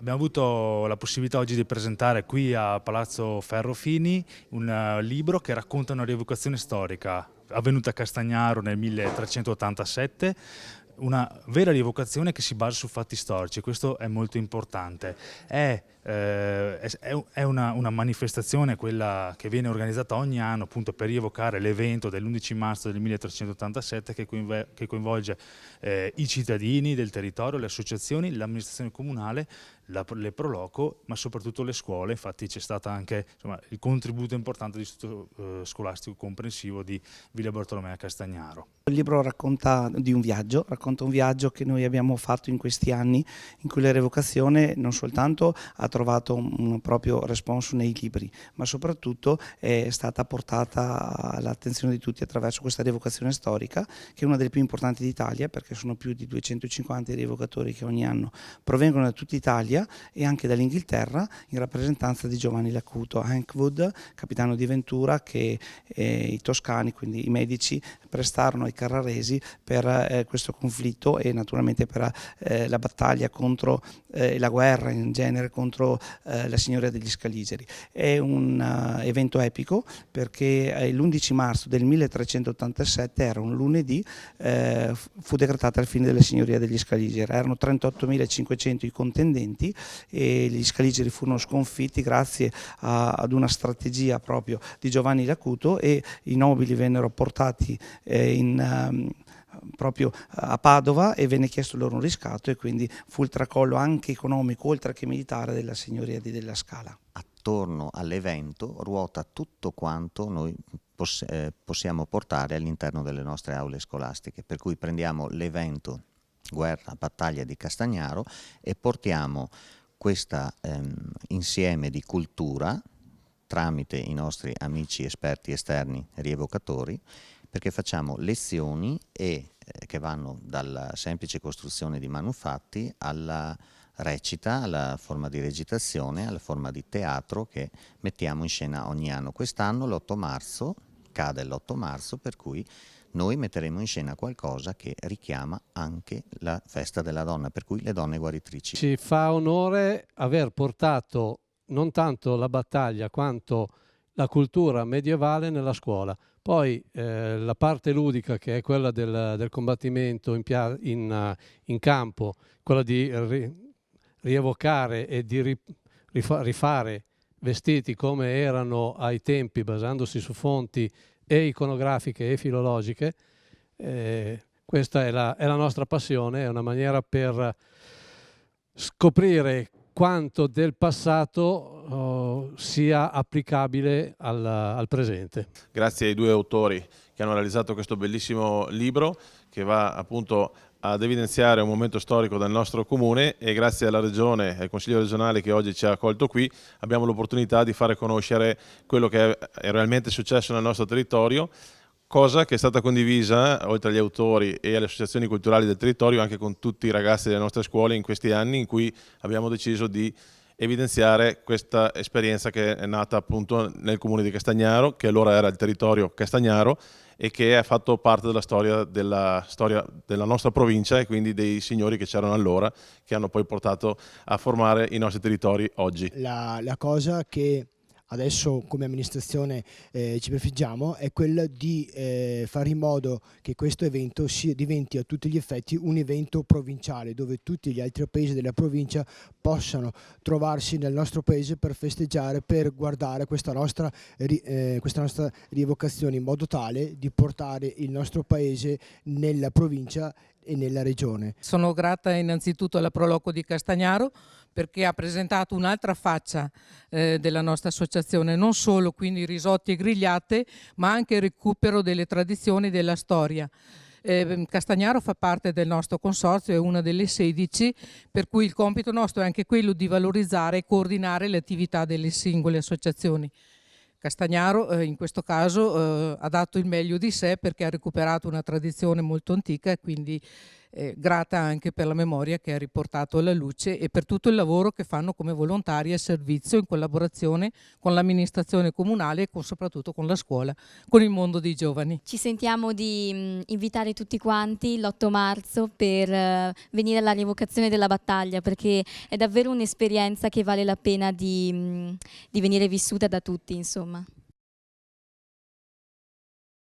Abbiamo avuto la possibilità oggi di presentare qui a Palazzo Ferrofini un libro che racconta una rievocazione storica avvenuta a Castagnaro nel 1387, una vera rievocazione che si basa su fatti storici. Questo è molto importante. È una manifestazione, quella che viene organizzata ogni anno appunto per rievocare l'evento dell'11 marzo del 1387 che coinvolge i cittadini del territorio, le associazioni, l'amministrazione comunale, le Proloco, ma soprattutto le scuole. Infatti c'è stato anche il contributo importante dell'Istituto Scolastico Comprensivo di Villa Bartolomea Castagnaro. Il libro racconta un viaggio che noi abbiamo fatto in questi anni, in cui la rievocazione non soltanto ha trovato un proprio responso nei libri, ma soprattutto è stata portata all'attenzione di tutti attraverso questa rievocazione storica, che è una delle più importanti d'Italia, perché sono più di 250 rievocatori che ogni anno provengono da tutta Italia e anche dall'Inghilterra, in rappresentanza di Giovanni Lacuto, Hank Wood, capitano di Ventura, che i toscani, quindi i medici, prestarono ai carraresi per questo conflitto e naturalmente per la battaglia contro la guerra in genere contro la signoria degli Scaligeri. È un evento epico perché l'11 marzo del 1387 era un lunedì, fu decretata la fine della signoria degli Scaligeri. Erano 38.500 i contendenti e gli Scaligeri furono sconfitti grazie ad una strategia proprio di Giovanni Lacuto, e i nobili vennero portati proprio a Padova e venne chiesto loro un riscatto, e quindi fu il tracollo anche economico oltre che militare della signoria di Della Scala. Attorno all'evento ruota tutto quanto noi possiamo portare all'interno delle nostre aule scolastiche, per cui prendiamo l'evento Guerra, battaglia di Castagnaro e portiamo questo insieme di cultura tramite i nostri amici esperti esterni rievocatori, perché facciamo lezioni che vanno dalla semplice costruzione di manufatti alla recita, alla forma di recitazione, alla forma di teatro che mettiamo in scena ogni anno. Quest'anno l'8 marzo cade l'8 marzo, per cui noi metteremo in scena qualcosa che richiama anche la festa della donna, per cui le donne guaritrici. Ci fa onore aver portato non tanto la battaglia quanto la cultura medievale nella scuola. Poi la parte ludica, che è quella del combattimento in campo, quella di rievocare e di rifare vestiti come erano ai tempi, basandosi su fonti e iconografiche e filologiche. Questa è la nostra passione, è una maniera per scoprire quanto del passato sia applicabile al presente. Grazie ai due autori che hanno realizzato questo bellissimo libro, che va appunto ad evidenziare un momento storico del nostro comune, e grazie alla Regione e al Consiglio regionale che oggi ci ha accolto qui abbiamo l'opportunità di fare conoscere quello che è realmente successo nel nostro territorio, cosa che è stata condivisa, oltre agli autori e alle associazioni culturali del territorio, anche con tutti i ragazzi delle nostre scuole in questi anni in cui abbiamo deciso di evidenziare questa esperienza che è nata appunto nel comune di Castagnaro, che allora era il territorio Castagnaro e che ha fatto parte della storia della nostra provincia, e quindi dei signori che c'erano allora, che hanno poi portato a formare i nostri territori oggi. La cosa che adesso come amministrazione ci prefiggiamo è quella di fare in modo che questo evento diventi a tutti gli effetti un evento provinciale, dove tutti gli altri paesi della provincia possano trovarsi nel nostro paese per festeggiare, per guardare questa nostra rievocazione, in modo tale di portare il nostro paese nella provincia e nella regione. Sono grata innanzitutto alla Proloco di Castagnaro, perché ha presentato un'altra faccia della nostra associazione, non solo quindi risotti e grigliate, ma anche il recupero delle tradizioni e della storia. Castagnaro fa parte del nostro consorzio, è una delle 16, per cui il compito nostro è anche quello di valorizzare e coordinare le attività delle singole associazioni. Castagnaro in questo caso ha dato il meglio di sé, perché ha recuperato una tradizione molto antica, e quindi grata anche per la memoria che ha riportato alla luce e per tutto il lavoro che fanno come volontari a servizio in collaborazione con l'amministrazione comunale e soprattutto con la scuola, con il mondo dei giovani. Ci sentiamo di invitare tutti quanti l'8 marzo per venire alla rievocazione della battaglia, perché è davvero un'esperienza che vale la pena di venire vissuta da tutti, insomma.